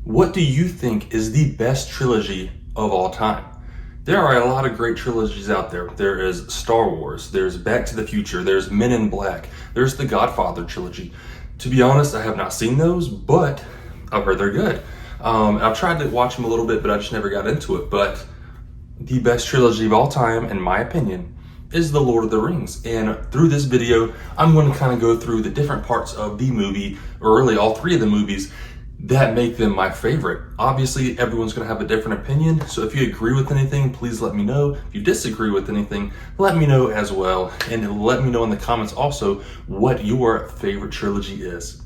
What do you think is the best trilogy of all time? There are a lot of great trilogies out there. There is Star Wars, there's Back to the Future, there's Men in Black, there's the Godfather trilogy. To be honest, I have not seen those, but I've heard they're good. I've tried to watch them a little bit, but I just never got into it. But the best trilogy of all time, in my opinion, is The Lord of the Rings. And through this video, I'm going to kind of go through the different parts of the movie, or really all three of the movies, that make them my favorite. Obviously, everyone's going to have a different opinion, so if you agree with anything, please let me know. If you disagree with anything, let me know as well. And let me know in the comments also what your favorite trilogy is.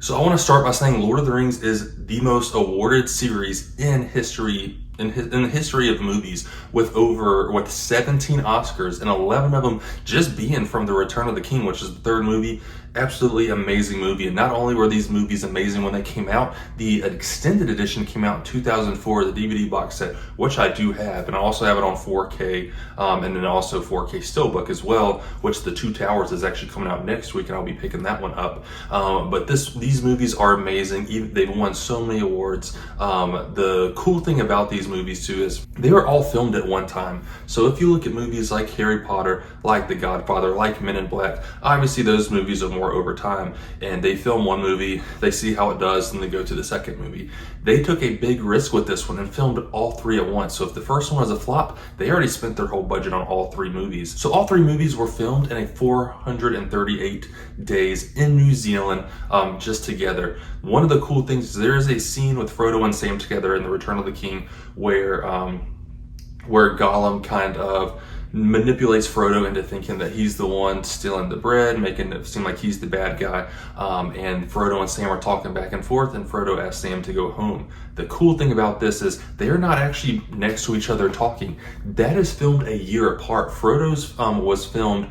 So I want to start by saying Lord of the Rings is the most awarded series in history, in the history of movies, with 17 Oscars and 11 of them just being from The Return of the King, which is the third movie. Absolutely amazing movie. And not only were these movies amazing when they came out, the extended edition came out in 2004, the DVD box set, which I do have, and I also have it on 4K, and then also 4K Steelbook as well, which The Two Towers is actually coming out next week, and I'll be picking that one up. But these movies are amazing. They've won so many awards. The cool thing about these movies too is they were all filmed at one time. So if you look at movies like Harry Potter, like The Godfather, like Men in Black, obviously those movies are more over time, and they film one movie, they see how it does, and they go to the second movie. They took a big risk with this one and filmed all three at once. So if the first one was a flop, they already spent their whole budget on all three movies. So all three movies were filmed in a 438 days in New Zealand, just together. One of the cool things is there is a scene with Frodo and Sam together in The Return of the King where Gollum kind of manipulates Frodo into thinking that he's the one stealing the bread, making it seem like he's the bad guy. And Frodo and Sam are talking back and forth, and Frodo asks Sam to go home. The cool thing about this is they are not actually next to each other talking. That is filmed a year apart. Frodo's was filmed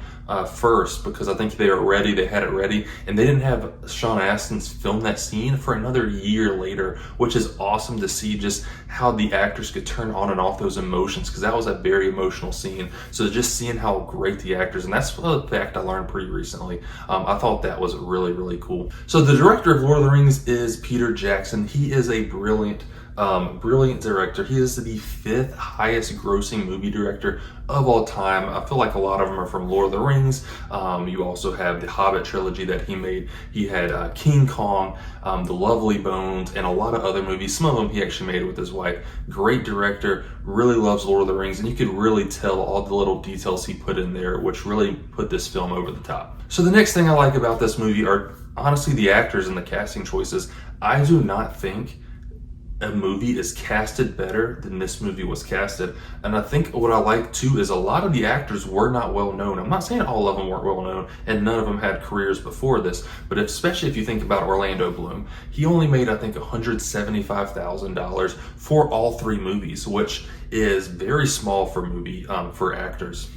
first because I think they had it ready, and they didn't have Sean Astin film that scene for another year later, which is awesome to see just how the actors could turn on and off those emotions, because that was a very emotional scene. So just seeing how great the actors, and that's a fact I learned pretty recently. I thought that was really, really cool. So the director of Lord of the Rings is Peter Jackson. He is a brilliant director. He is the 5th highest grossing movie director of all time. I feel like a lot of them are from Lord of the Rings. You also have the Hobbit trilogy that he made. He had King Kong, The Lovely Bones, and a lot of other movies. Some of them he actually made with his wife. Great director, really loves Lord of the Rings, and you could really tell all the little details he put in there, which really put this film over the top. So the next thing I like about this movie are honestly the actors and the casting choices. I do not think a movie is casted better than this movie was casted. And I think what I like too is a lot of the actors were not well known. I'm not saying all of them weren't well known and none of them had careers before this, but especially if you think about Orlando Bloom, he only made I think $175,000 for all three movies, which is very small for actors.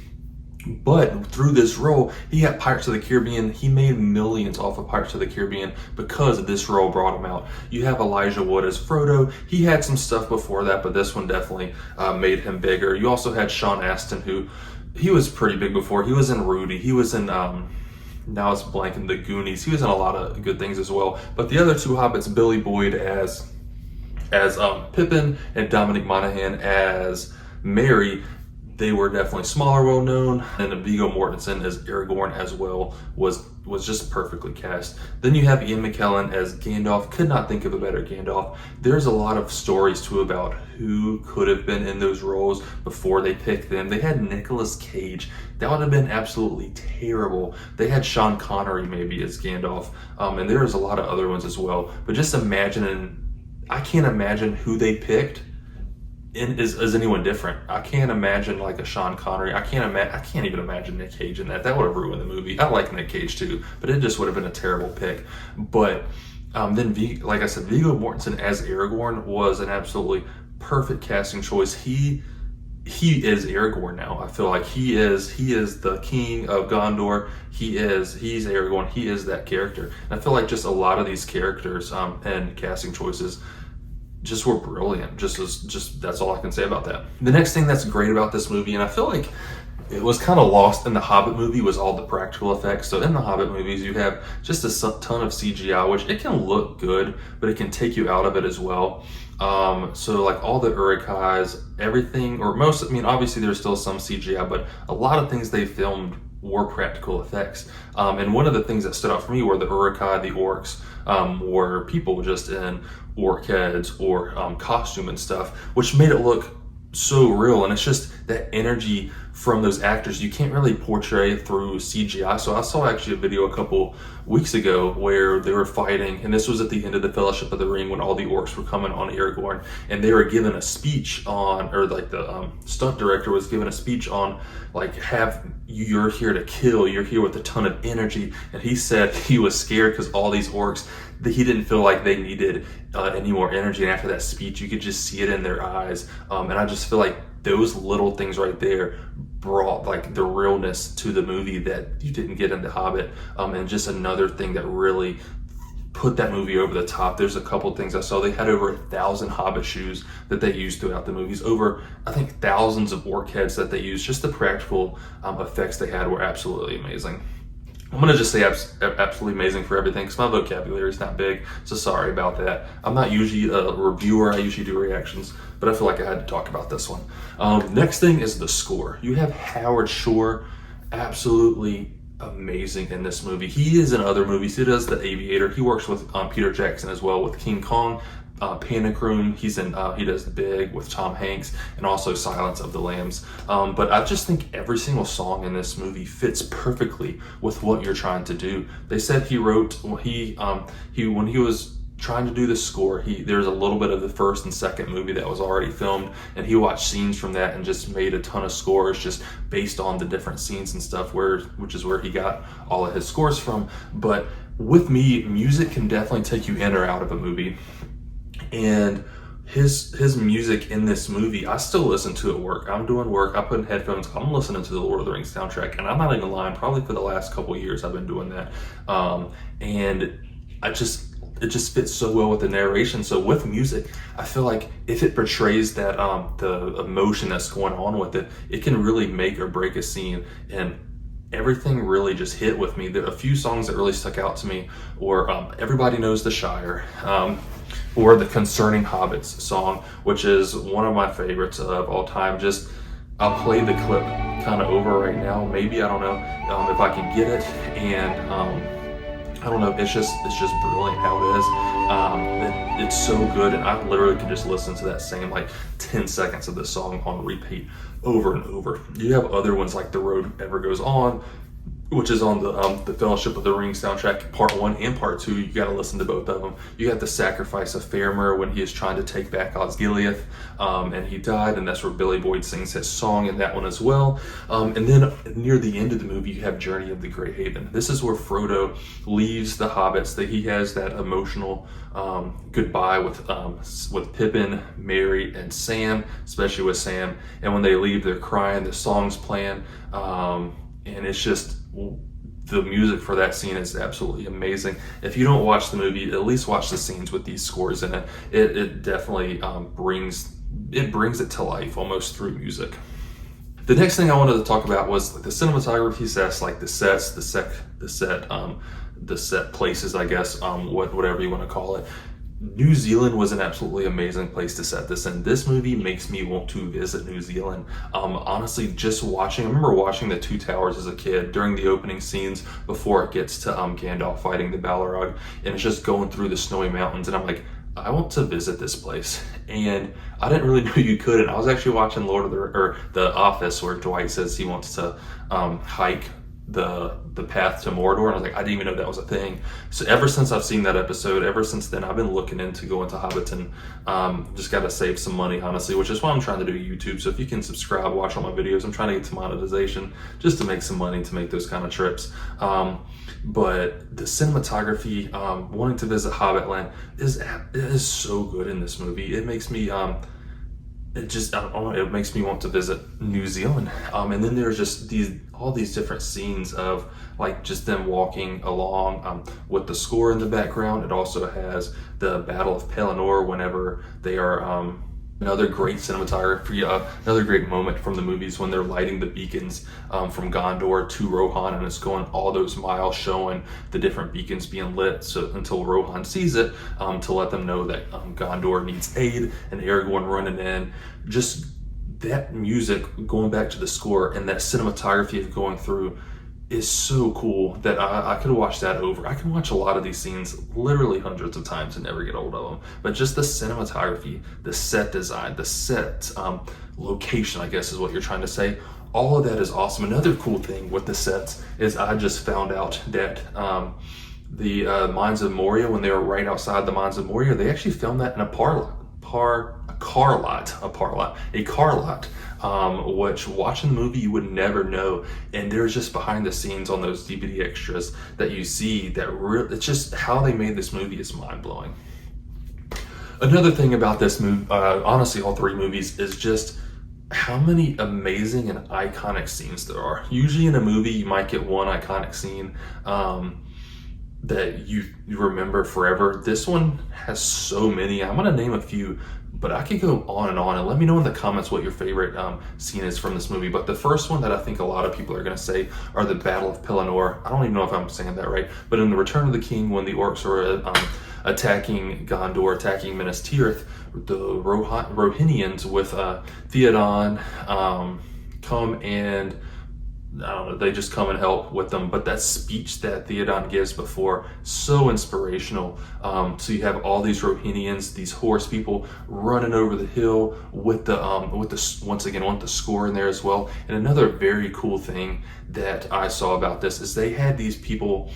But through this role, he got Pirates of the Caribbean. He made millions off of Pirates of the Caribbean because this role brought him out. You have Elijah Wood as Frodo. He had some stuff before that, but this one definitely made him bigger. You also had Sean Astin, who he was pretty big before. He was in Rudy. He was in now it's blanking, The Goonies. He was in a lot of good things as well. But the other two Hobbits, Billy Boyd as Pippin and Dominic Monaghan as Merry, they were definitely smaller, well known, and Viggo Mortensen as Aragorn as well was just perfectly cast. Then you have Ian McKellen as Gandalf. Could not think of a better Gandalf. There's a lot of stories too about who could have been in those roles before they picked them. They had Nicolas Cage. That would have been absolutely terrible. They had Sean Connery maybe as Gandalf, and there was a lot of other ones as well. But just I can't imagine who they picked is anyone different. I can't imagine like a Sean Connery. I can't even imagine Nick Cage in that. That would have ruined the movie. I like Nick Cage too, but it just would have been a terrible pick. But then like I said, Viggo Mortensen as Aragorn was an absolutely perfect casting choice. He is Aragorn now. I feel like he is the king of Gondor. He's Aragorn. He is that character. And I feel like just a lot of these characters and casting choices just were brilliant. Just that's all I can say about that. The next thing that's great about this movie, and I feel like it was kind of lost in the Hobbit movie was all the practical effects. So in the Hobbit movies, you have just a ton of CGI, which it can look good, but it can take you out of it as well. So like all the Uruk-hais, everything, or most, I mean, obviously there's still some CGI, but a lot of things they filmed were practical effects. And one of the things that stood out for me were the Uruk-hai, the orcs, were people just in orc heads or costume and stuff, which made it look so real. And it's just that energy from those actors you can't really portray through CGI. So I saw actually a video a couple weeks ago where they were fighting, and this was at the end of the Fellowship of the Ring when all the orcs were coming on Aragorn, and they were given a speech on, or like the stunt director was given a speech on, like, you're here to kill, you're here with a ton of energy. And he said he was scared because all these orcs, he didn't feel like they needed any more energy. And after that speech, you could just see it in their eyes. And I just feel like those little things right there brought like the realness to the movie that you didn't get in The Hobbit. And just another thing that really put that movie over the top. There's a couple things I saw. They had over 1,000 Hobbit shoes that they used throughout the movies. Over, I think, thousands of orc heads that they used. Just the practical effects they had were absolutely amazing. I'm going to just say absolutely amazing for everything because my vocabulary is not big, so sorry about that. I'm not usually a reviewer, I usually do reactions, but I feel like I had to talk about this one. Next thing is the score. You have Howard Shore, absolutely amazing in this movie. He is in other movies. He does The Aviator. He works with Peter Jackson as well with King Kong. Panic Room, he does Big with Tom Hanks, and also Silence of the Lambs. But I just think every single song in this movie fits perfectly with what you're trying to do. They said he wrote, when he was trying to do the score, there's a little bit of the first and second movie that was already filmed, and he watched scenes from that and just made a ton of scores just based on the different scenes and stuff, which is where he got all of his scores from. But with me, music can definitely take you in or out of a movie. And his music in this movie, I still listen to at work. I'm doing work, I put in headphones, I'm listening to the Lord of the Rings soundtrack, and I'm not even lying, probably for the last couple of years I've been doing that. And it just fits so well with the narration. So with music, I feel like if it portrays that the emotion that's going on with it, it can really make or break a scene. And everything really just hit with me. There are a few songs that really stuck out to me, or Everybody Knows the Shire, or the Concerning Hobbits song, which is one of my favorites of all time. Just, I'll play the clip kind of over right now. Maybe, I don't know if I can get it. And I don't know, it's just brilliant how it is. It's so good, and I literally could just listen to that same like 10 seconds of this song on repeat over and over. You have other ones like The Road Ever Goes On, which is on the Fellowship of the Ring soundtrack, part 1 and part 2. You got to listen to both of them. You got the Sacrifice of Faramir when he is trying to take back Osgiliath, and he died, and that's where Billy Boyd sings his song in that one as well. And then near the end of the movie, you have Journey of the Grey Haven. This is where Frodo leaves the hobbits. That he has that emotional goodbye with Pippin, Merry, and Sam, especially with Sam. And when they leave, they're crying. The song's playing, and it's just, the music for that scene is absolutely amazing. If you don't watch the movie, at least watch the scenes with these scores in it. It definitely brings it to life almost through music. The next thing I wanted to talk about was the cinematography sets, like the sets, the set places, I guess, whatever you want to call it. New Zealand was an absolutely amazing place to set this, and this movie makes me want to visit New Zealand. Honestly, I remember watching the Two Towers as a kid during the opening scenes before it gets to Gandalf fighting the Balrog, and it's just going through the snowy mountains, and I'm like, I want to visit this place. And I didn't really know you could, and I was actually watching The Office, where Dwight says he wants to hike the path to Mordor, and I was like, I didn't even know that was a thing. So ever since I've seen that episode, ever since then, I've been looking into going to Hobbiton. Just got to save some money, honestly, which is why I'm trying to do YouTube. So if you can subscribe, watch all my videos. I'm trying to get to monetization just to make some money to make those kind of trips. But the cinematography, wanting to visit Hobbitland is so good in this movie. It makes me it makes me want to visit New Zealand. And then there's just all these different scenes of like just them walking along with the score in the background. It also has the Battle of Pelennor whenever they are Another great cinematography, another great moment from the movies when they're lighting the beacons from Gondor to Rohan, and it's going all those miles showing the different beacons being lit, so until Rohan sees it to let them know that Gondor needs aid, and Aragorn running in. Just that music, going back to the score, and that cinematography of going through is so cool that I could watch that over. I can watch a lot of these scenes literally hundreds of times and never get old of them. But just the cinematography, the set design, the set location, I guess is what you're trying to say. All of that is awesome. Another cool thing with the sets is I just found out that the Mines of Moria, when they were right outside the Mines of Moria, they actually filmed that in a car lot, which watching the movie you would never know. And there's just behind the scenes on those DVD extras that you see that it's just how they made this movie is mind-blowing. Another thing about this movie, honestly all three movies, is just how many amazing and iconic scenes there are. Usually in a movie you might get one iconic scene that you remember forever. This one has so many. I'm gonna name a few, but I could go on, and let me know in the comments what your favorite scene is from this movie. But the first one that I think a lot of people are gonna say are the Battle of Pelennor. I don't even know if I'm saying that right, but in the Return of the King, when the orcs are attacking Gondor, attacking Minas Tirith, the Rohinians with Theoden come and I don't know, they just come and help with them. But that speech that Theoden gives before, so inspirational. So you have all these Rohinians, these horse people running over the hill with the once again with the score in there as well. And another very cool thing that I saw about this is they had these people,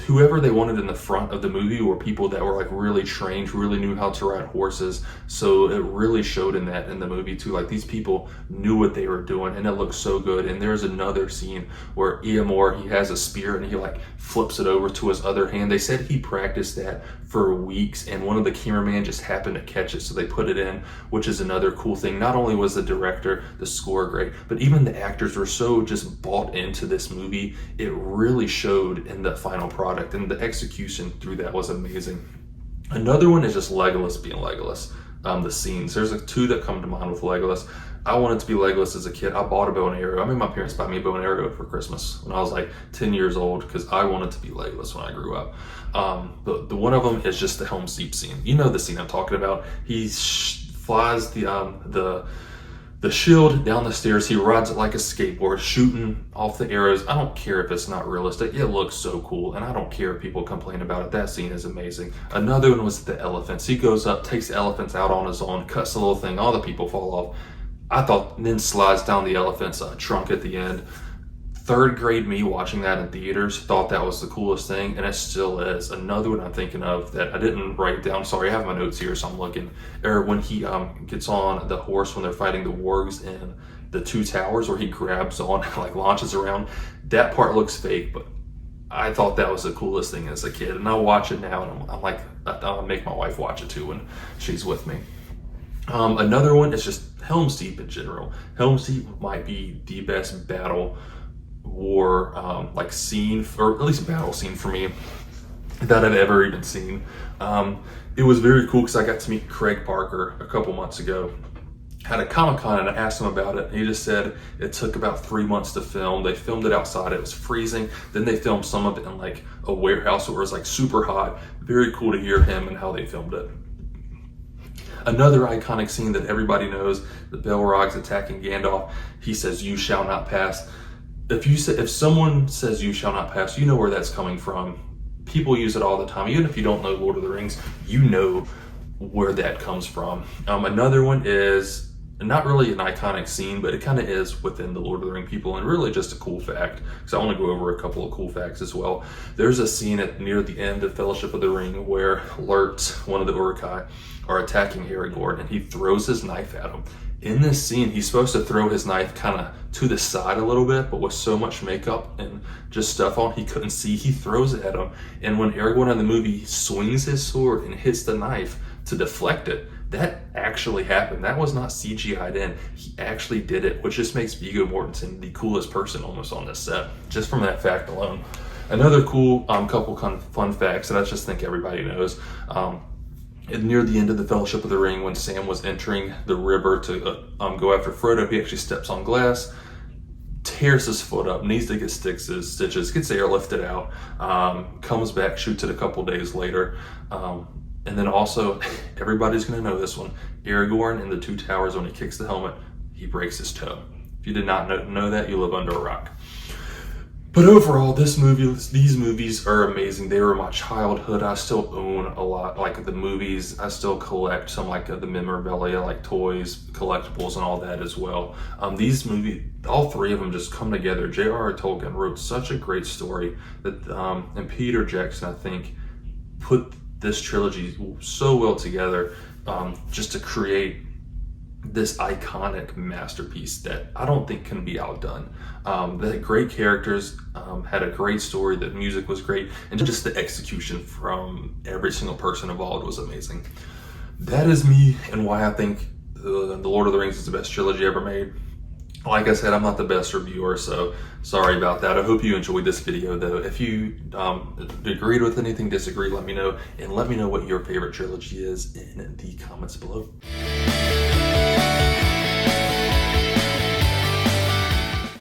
whoever they wanted in the front of the movie were people that were like really trained, really knew how to ride horses. So it really showed in the movie too. Like these people knew what they were doing, and it looked so good. And there's another scene where Eomer, he has a spear and he like flips it over to his other hand. They said he practiced that for weeks, and one of the cameramen just happened to catch it, so they put it in, which is another cool thing. Not only was the director, the score great, but even the actors were so just bought into this movie. It really showed in the final product, and the execution through that was amazing. Another one is just Legolas being Legolas. The scenes, there's like two that come to mind with Legolas. I wanted to be Legolas as a kid. I bought a bow and arrow. I made my parents buy me a bow and arrow for Christmas when I was like 10 years old because I wanted to be Legolas when I grew up. The one of them is just the Helm's Deep scene. You know the scene I'm talking about. He flies the shield down the stairs. He rides it like a skateboard, shooting off the arrows. I don't care if it's not realistic. It looks so cool, and I don't care if people complain about it. That scene is amazing. Another one was the elephants. He goes up, takes the elephants out on his own, cuts the little thing. All the people fall off. I thought, and then slides down the elephant's trunk at the end. Third grade me watching that in theaters thought that was the coolest thing, and it still is. Another one I'm thinking of that I didn't write down, sorry, I have my notes here, so I'm looking, or when he gets on the horse when they're fighting the wargs in the two towers, where he grabs on and like launches around. That part looks fake, but I thought that was the coolest thing as a kid, and I watch it now, and I'm like, I'll make my wife watch it too when she's with me. Another one is just Helm's Deep in general. Helm's Deep might be the best battle war like scene, or at least battle scene for me, that I've ever even seen. It was very cool because I got to meet Craig Parker a couple months ago at a Comic-Con, and I asked him about it. He just said it took about 3 months to film. They filmed it outside, it was freezing. Then they filmed some of it in like a warehouse where it was like super hot. Very cool to hear him and how they filmed it. Another iconic scene that everybody knows, the Balrogs attacking Gandalf. He says, "You shall not pass." If someone says "you shall not pass," you know where that's coming from. People use it all the time. Even if you don't know Lord of the Rings, you know where that comes from. Another one is not really an iconic scene, but it kind of is within the Lord of the Ring people, and really just a cool fact, because I want to go over a couple of cool facts as well. There's a scene near the end of Fellowship of the Ring where Lurt, one of the Uruk-hai, are attacking Aragorn, and he throws his knife at him. In this scene, he's supposed to throw his knife kind of to the side a little bit, but with so much makeup and just stuff on, he couldn't see. He throws it at him, and when Aragorn in the movie swings his sword and hits the knife to deflect it, that actually happened. That was not CGI'd in. He actually did it, which just makes Viggo Mortensen the coolest person almost on this set, just from that fact alone. Another cool couple fun facts that I just think everybody knows. And near the end of the Fellowship of the Ring, when Sam was entering the river to go after Frodo, he actually steps on glass, tears his foot up, needs to get stitches, gets airlifted out, comes back, shoots it a couple days later. And then also, everybody's going to know this one, Aragorn in the Two Towers, when he kicks the helmet, he breaks his toe. If you did not know that, you live under a rock. But overall, these movies are amazing. They were my childhood. I still own a lot, like the movies. I still collect some, like the memorabilia, like toys, collectibles, and all that as well. These movies, all three of them just come together. J.R.R. Tolkien wrote such a great story that, and Peter Jackson, I think, put this trilogy so well together, just to create this iconic masterpiece that I don't think can be outdone. They had great characters, had a great story, the music was great, and just the execution from every single person involved was amazing. That is me and why I think the Lord of the Rings is the best trilogy ever made. Like I said, I'm not the best reviewer, so sorry about that. I hope you enjoyed this video, though. If you agreed with anything, disagreed, let me know, and let me know what your favorite trilogy is in the comments below.